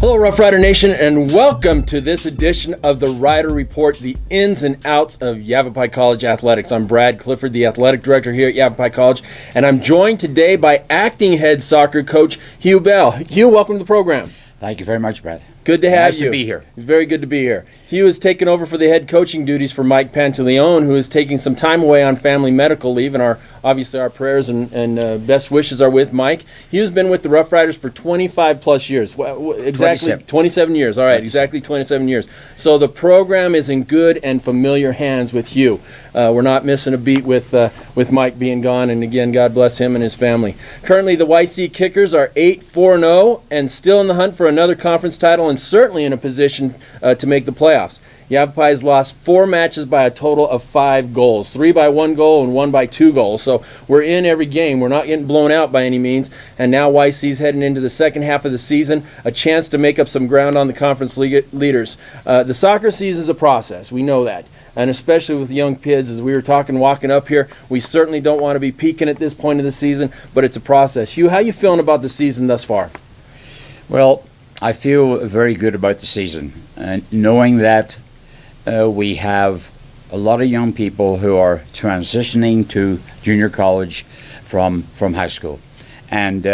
Hello, Rough Rider Nation, and welcome to this edition of the Rider Report, the ins and outs of Yavapai College athletics. I'm Brad Clifford, the athletic director here at Yavapai College, and I'm joined today by acting head soccer coach Hugh Bell. Hugh, welcome to the program. Thank you very much, Brad. Good to have nice you. Nice to be here. It's very good to be here. Hugh has taken over for the head coaching duties for Mike Pantaleone, who is taking some time away on family medical leave, and obviously our prayers and best wishes are with Mike. Hugh's been with the Rough Riders for 25 plus years. Exactly 27 years. All right, 27. Exactly 27 years. So the program is in good and familiar hands with Hugh. We're not missing a beat with Mike being gone, and again, God bless him and his family. Currently, the YC Kickers are 8-4-0 and still in the hunt for another conference title, and certainly in a position to make the playoffs. Yavapai has lost 4 matches by a total of 5 goals, 3 by 1 goal and 1 by 2 goals. So we're in every game. We're not getting blown out by any means. And now YC's heading into the second half of the season, a chance to make up some ground on the conference leaders. The soccer season's a process. We know that. And especially with young kids, as we were talking walking up here, we certainly don't want to be peaking at this point of the season, but it's a process. Hugh, how you feeling about the season thus far? Well, I feel very good about the season, knowing that we have a lot of young people who are transitioning to junior college from high school. And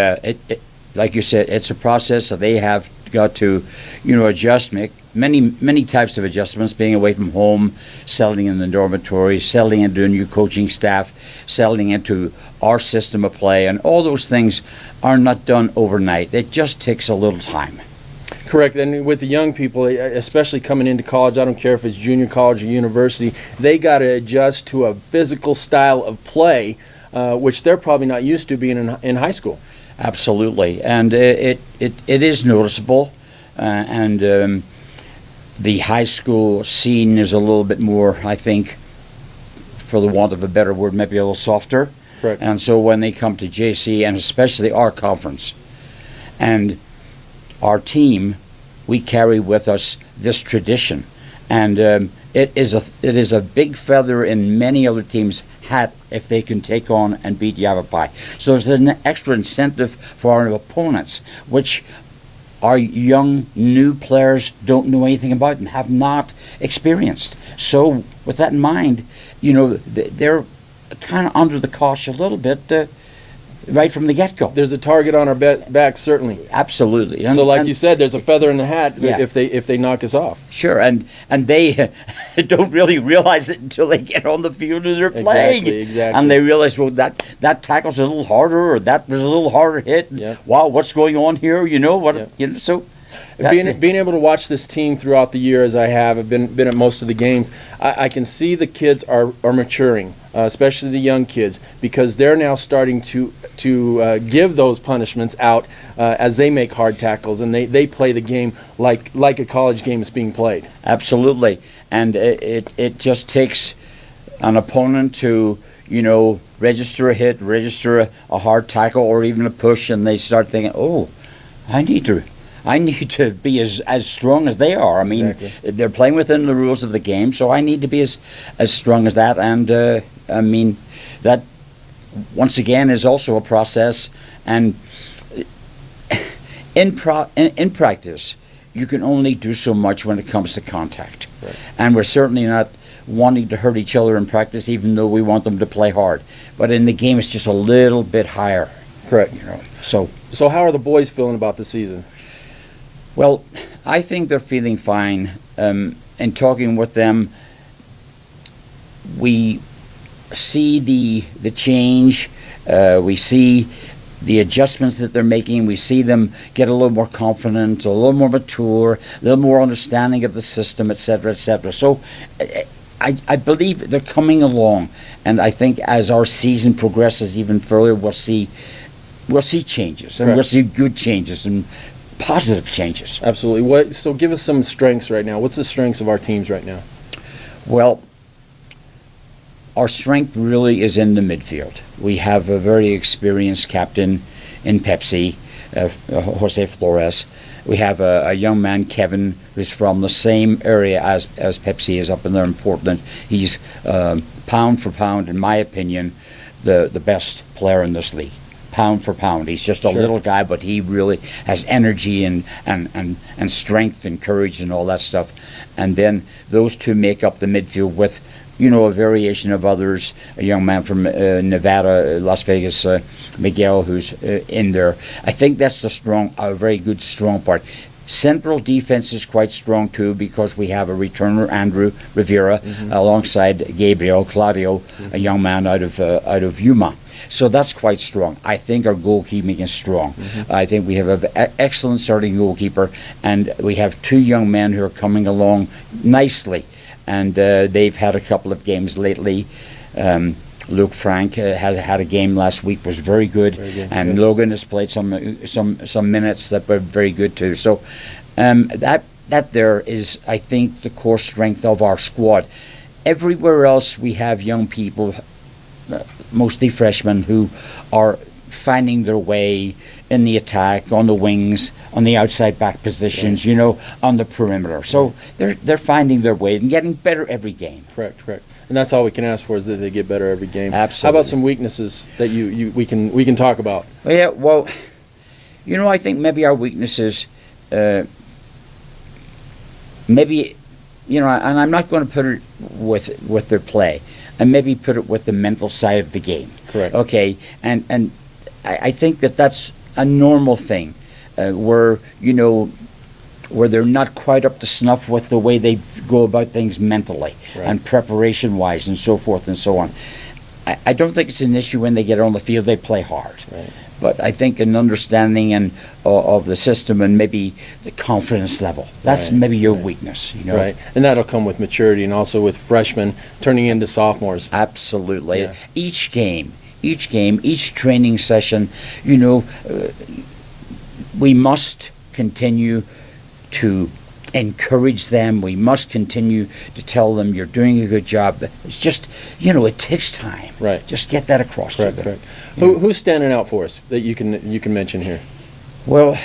like you said, it's a process that they have got to, adjust, make many types of adjustments, being away from home, settling in the dormitory, settling into a new coaching staff, settling into our system of play, and all those things are not done overnight. It just takes a little time. Correct, and with the young people, especially coming into college, I don't care if it's junior college or university, they got to adjust to a physical style of play, which they're probably not used to being in high school. Absolutely, and it is noticeable, and the high school scene is a little bit more, I think, for the want of a better word, maybe a little softer. Correct. And so when they come to JC, and especially our conference, and our team, we carry with us this tradition, and it is a big feather in many other teams' hat if they can take on and beat Yavapai. So there's an extra incentive for our opponents, which our young new players don't know anything about and have not experienced. So with that in mind, they're kind of under the cosh a little bit. Right from the get-go. There's a target on our back, certainly. Absolutely. So like you said, there's a feather in the hat if they knock us off. Sure, and they don't really realize it until they get on the field and they're playing. Exactly. And they realize, well, that tackle's a little harder, or that was a little harder hit. Yep. Wow, what's going on here? So being able to watch this team throughout the year, as I have, I've been at most of the games, I can see the kids are maturing, especially the young kids, because they're now starting to give those punishments out as they make hard tackles, and they play the game like a college game is being played. Absolutely, and it just takes an opponent to register a hit, register a hard tackle, or even a push, and they start thinking, oh, I need to be as strong as they are. I mean, exactly. They're playing within the rules of the game, so I need to be as strong as that. And I mean, that once again is also a process. And in practice, you can only do so much when it comes to contact. Right. And we're certainly not wanting to hurt each other in practice, even though we want them to play hard. But in the game, it's just a little bit higher. Correct. So how are the boys feeling about the season? Well, I think they're feeling fine. In talking with them, we see the change. We see the adjustments that they're making. We see them get a little more confident, a little more mature, a little more understanding of the system, et cetera, et cetera. So I believe they're coming along, and I think as our season progresses even further, we'll see changes, and Correct. we'll see good changes and positive changes. Absolutely. So give us some strengths right now. What's the strengths of our teams right now? Well, our strength really is in the midfield. We have a very experienced captain in Pepsi, Jose Flores. We have a young man, Kevin, who's from the same area as Pepsi is up in there in Portland. He's pound for pound, in my opinion, the best player in this league. pound for pound. He's just a Sure. little guy, but he really has energy and strength and courage and all that stuff. And then those two make up the midfield with, a variation of others. A young man from Nevada, Las Vegas, Miguel, who's in there. I think that's a very good strong part. Central defense is quite strong too, because we have a returner, Andrew Rivera, alongside Gabriel Claudio, a young man out of Yuma. So that's quite strong. I think our goalkeeping is strong. I think we have an excellent starting goalkeeper, and we have two young men who are coming along nicely, and they've had a couple of games lately. Luke Frank had a game last week, was very good, and Logan has played some minutes that were very good too. So that there is, I think, the core strength of our squad. Everywhere else we have young people, mostly freshmen, who are finding their way in the attack, on the wings, on the outside back positions, on the perimeter. So they're finding their way and getting better every game. Correct. And that's all we can ask for, is that they get better every game. Absolutely. How about some weaknesses that we can talk about? Yeah, well, I think maybe our weaknesses, maybe, and I'm not going to put it with their play, and maybe put it with the mental side of the game. Correct. Okay, and I think that's a normal thing, where they're not quite up to snuff with the way they go about things mentally, Right. and preparation-wise and so forth and so on. I don't think it's an issue when they get on the field. They play hard. Right. But I think an understanding of the system and maybe the confidence level, that's Right. maybe your weakness. Right, and that'll come with maturity, and also with freshmen turning into sophomores. Absolutely. Yeah. Each game, each training session, we must continue to encourage them. We must continue to tell them you're doing a good job. It's just, it takes time. Right. Just get that across to them. Correct. Who's standing out for us that you can mention here? Well,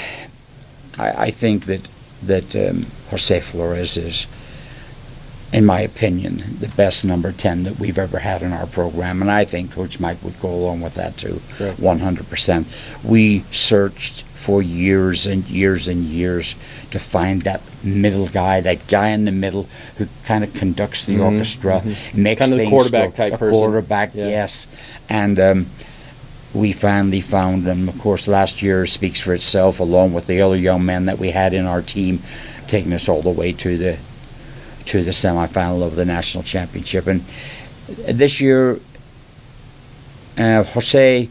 I think that Jose Flores is, in my opinion, the best number 10 that we've ever had in our program, and I think Coach Mike would go along with that too, Correct. 100%. We searched for years and years and years to find that middle guy, that guy in the middle who kind of conducts the orchestra, makes Kind of the things quarterback go. type a person. quarterback, Yeah. yes. And we finally found him. Of course, last year speaks for itself, along with the other young men that we had in our team, taking us all the way to the semifinal of the national championship. And this year, Jose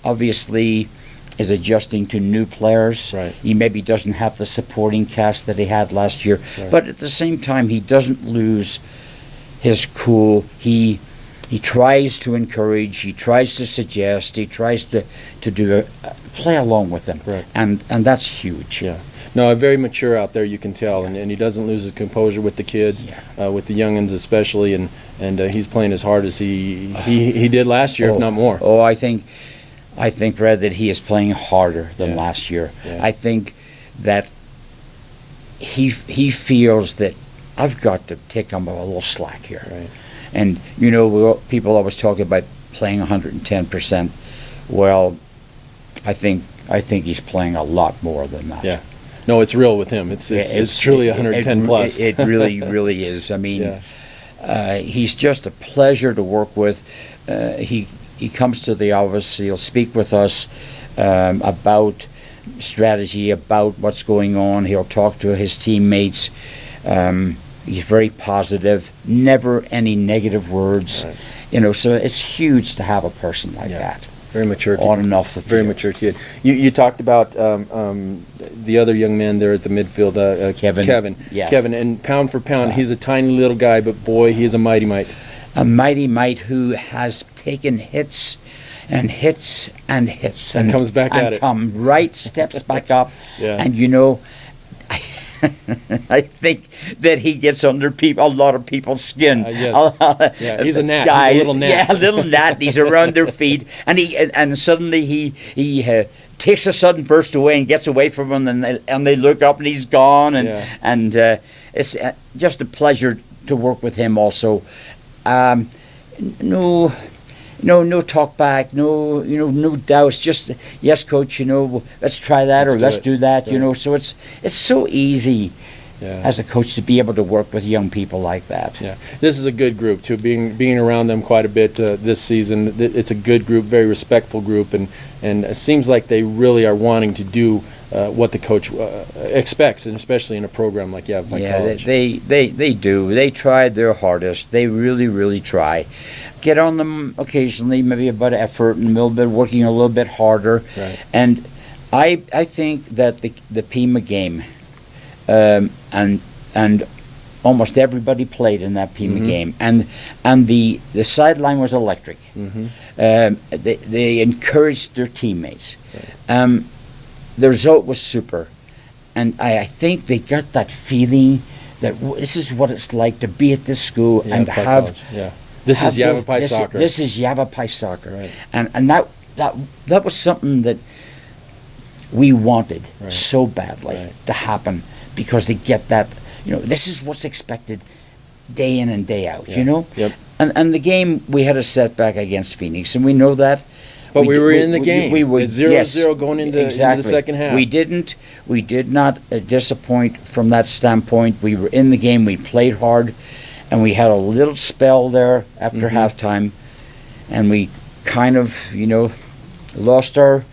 obviously is adjusting to new players. Right. He maybe doesn't have the supporting cast that he had last year, Right. but at the same time, he doesn't lose his cool. He tries to encourage, he tries to suggest, he tries to play along with them. Right. And that's huge. Yeah. No, very mature out there, you can tell, and he doesn't lose his composure with the kids, with the youngins especially, and he's playing as hard as he did last year, if not more. Oh, I think, Brad, that he is playing harder than Yeah. last year. Yeah. I think that he feels that I've got to take him a little slack here. Right. And, people always talk about playing 110%. Well, I think he's playing a lot more than that. Yeah. No, it's real with him. It's truly 110 plus. It really, really is. I mean, he's just a pleasure to work with. He comes to the office. He'll speak with us about strategy, about what's going on. He'll talk to his teammates. He's very positive. Never any negative words. Right. So it's huge to have a person like that. Very mature kid. On and off the field. Very mature kid. You talked about the other young man there at the midfield, Kevin. Yeah. Kevin, and pound for pound, he's a tiny little guy, but boy, he is a mighty mite. A mighty mite who has taken hits and hits and hits And comes back at it. Steps back up. Yeah. And I think that he gets under a lot of people's skin. Yes. Yeah, he's a gnat. Guy, He's a little gnat. Yeah, a little gnat. He's around their feet, and suddenly he takes a sudden burst away and gets away from them, and they look up and he's gone, and it's just a pleasure to work with him also. No, no talk back, no doubts. Just yes, coach. Let's try that, or let's do that. Right. So it's so easy Yeah. as a coach to be able to work with young people like that. Yeah, this is a good group too. Being around them quite a bit this season, it's a good group, very respectful group, and it seems like they really are wanting to do what the coach expects, and especially in a program like Yavapai College. They do. They try their hardest. They really, really try. Get on them occasionally, maybe a bit of effort and a little bit working a little bit harder. Right. And I think that the Pima game, and almost everybody played in that Pima game, and the sideline was electric. They encouraged their teammates. The result was super, and I think they got that feeling that this is what it's like to be at this school and Yavapai have. College. Yeah. This is Yavapai soccer. This is Yavapai soccer, Right. and that was something that we wanted Right. so badly Right. to happen, because they get that. This is what's expected day in and day out. Yeah. Yep. And the game, we had a setback against Phoenix, and we know that. But we were in the game. It's 0-0 going into the second half. We did not disappoint from that standpoint. We were in the game. We played hard, and we had a little spell there after halftime, and we kind of, lost our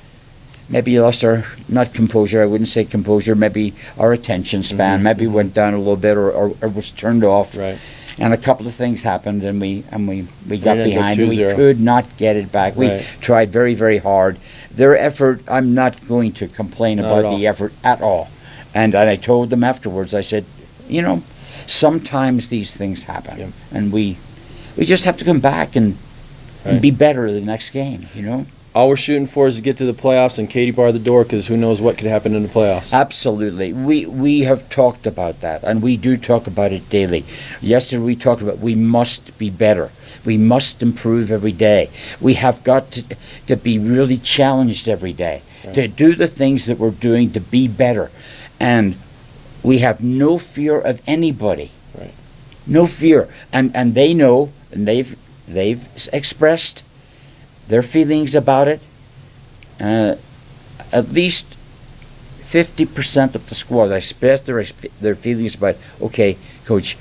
not composure. I wouldn't say composure. Maybe our attention span maybe went down a little bit, or was turned off. Right. And a couple of things happened, and we got ends up behind. We 2-0. could not get it back. We Right. tried very, very hard. Their effort, I'm not going to complain Not about at the effort at all. And I told them afterwards, I said, sometimes these things happen, Yep. and we just have to come back and Right. be better the next game. All we're shooting for is to get to the playoffs and Katie bar the door, because who knows what could happen in the playoffs. Absolutely. We have talked about that, and we do talk about it daily. Yesterday we talked about we must be better. We must improve every day. We have got to be really challenged every day, to do the things that we're doing to be better. And we have no fear of anybody. Right. No fear. And they know, and they've expressed their feelings about it. At least 50% of the squad expressed their feelings about, okay, coach,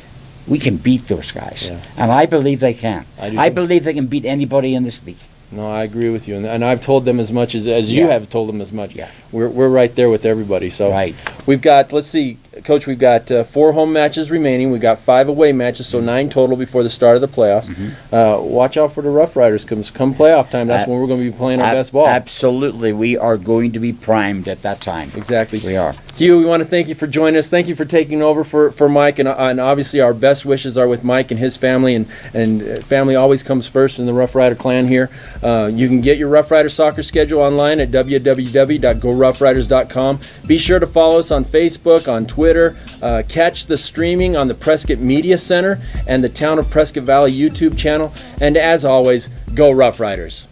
we can beat those guys. Yeah. And I believe they can. I do too. believe they can beat anybody in this league. No, I agree with you, and I've told them as much as you Yeah. have told them as much. Yeah. We're right there with everybody. So Right. we've got, let's see, Coach, we've got 4 home matches remaining. We've got 5 away matches, so 9 total before the start of the playoffs. Watch out for the Rough Riders. Come playoff time, that's when we're going to be playing our best ball. Absolutely. We are going to be primed at that time. Exactly. We are. Hugh, we want to thank you for joining us. Thank you for taking over for Mike, and obviously our best wishes are with Mike and his family, and family always comes first in the Rough Rider clan here. You can get your Rough Rider soccer schedule online at www.goroughriders.com. Be sure to follow us on Facebook, on Twitter. Catch the streaming on the Prescott Media Center and the Town of Prescott Valley YouTube channel. And as always, go Rough Riders.